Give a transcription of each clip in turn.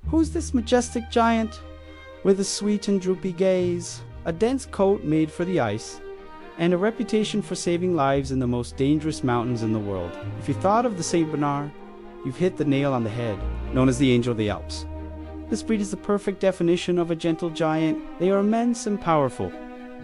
Who's this majestic giant with a sweet and droopy gaze, a dense coat made for the ice, and a reputation for saving lives in the most dangerous mountains in the world? If you thought of the Saint Bernard, you've hit the nail on the head, known as the Angel of the Alps. This breed is the perfect definition of a gentle giant. They are immense and powerful,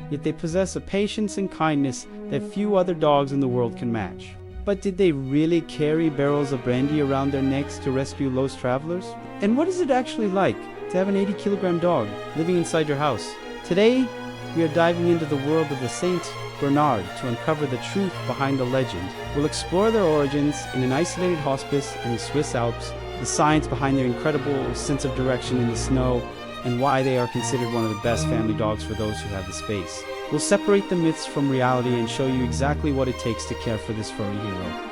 yet they possess a patience and kindness that few other dogs in the world can match. But did they really carry barrels of brandy around their necks to rescue lost travelers? And what is it actually like to have an 80-kilogram dog living inside your house? Today, we are diving into the world of the Saint Bernard to uncover the truth behind the legend. We'll explore their origins in an isolated hospice in the Swiss Alps, the science behind their incredible sense of direction in the snow, and why they are considered one of the best family dogs for those who have the space. We'll separate the myths from reality and show you exactly what it takes to care for this furry hero.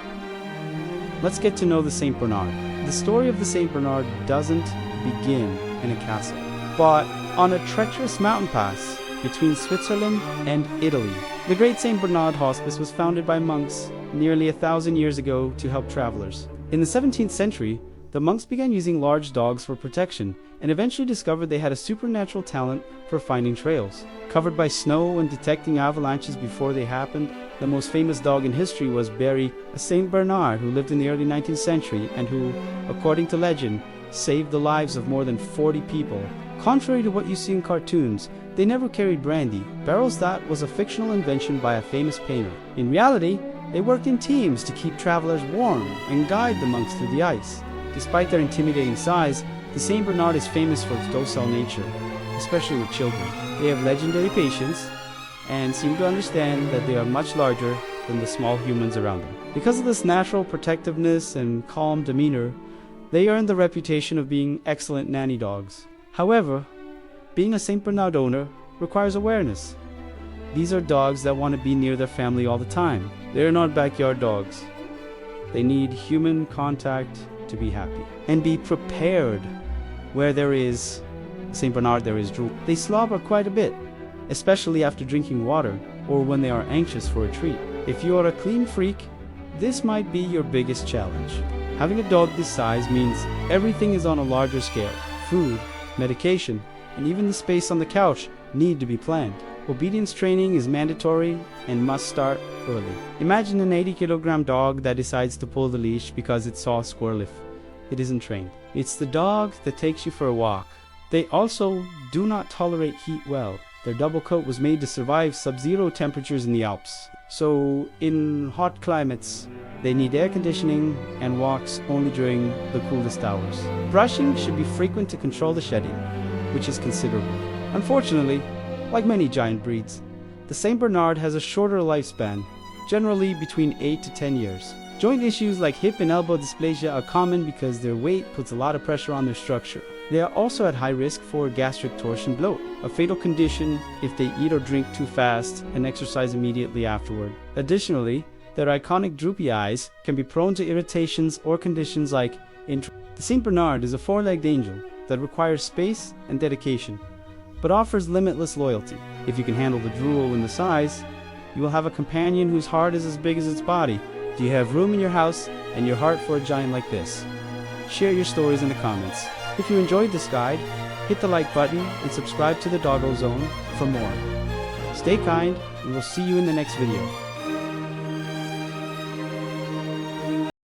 Let's get to know the Saint Bernard. The story of the Saint Bernard doesn't begin in a castle, but on a treacherous mountain pass between Switzerland and Italy. The Great Saint Bernard Hospice was founded by monks nearly 1,000 years ago to help travelers. In the 17th century, the monks began using large dogs for protection and eventually discovered they had a supernatural talent for finding trails. Covered by snow and detecting avalanches before they happened, the most famous dog in history was Barry, a Saint Bernard who lived in the early 19th century and who, according to legend, saved the lives of more than 40 people. Contrary to what you see in cartoons, they never carried brandy. Barrels, that was a fictional invention by a famous painter. In reality, they worked in teams to keep travelers warm and guide the monks through the ice. Despite their intimidating size, the Saint Bernard is famous for its docile nature, especially with children. They have legendary patience and seem to understand that they are much larger than the small humans around them. Because of this natural protectiveness and calm demeanor, they earn the reputation of being excellent nanny dogs. However, being a Saint Bernard owner requires awareness. These are dogs that want to be near their family all the time. They are not backyard dogs. They need human contact to be happy. And be prepared. Where there is Saint Bernard, there is drool. They slobber quite a bit, especially after drinking water or when they are anxious for a treat. If you are a clean freak, this might be your biggest challenge. Having a dog this size means everything is on a larger scale. Food, medication, and even the space on the couch need to be planned. Obedience training is mandatory and must start early. Imagine an 80-kilogram dog that decides to pull the leash because it saw a squirrel if it isn't trained. It's the dog that takes you for a walk. They also do not tolerate heat well. Their double coat was made to survive sub-zero temperatures in the Alps. So in hot climates, they need air conditioning and walks only during the coolest hours. Brushing should be frequent to control the shedding, which is considerable. Unfortunately, like many giant breeds, the Saint Bernard has a shorter lifespan, generally between 8 to 10 years. Joint issues like hip and elbow dysplasia are common because their weight puts a lot of pressure on their structure. They are also at high risk for gastric torsion bloat, a fatal condition if they eat or drink too fast and exercise immediately afterward. Additionally, their iconic droopy eyes can be prone to irritations or conditions like The Saint Bernard is a four-legged angel that requires space and dedication, but offers limitless loyalty. If you can handle the drool and the size, you will have a companion whose heart is as big as its body. Do you have room in your house and your heart for a giant like this? Share your stories in the comments. If you enjoyed this guide, hit the like button and subscribe to the Doggo Zone for more. Stay kind, and we'll see you in the next video.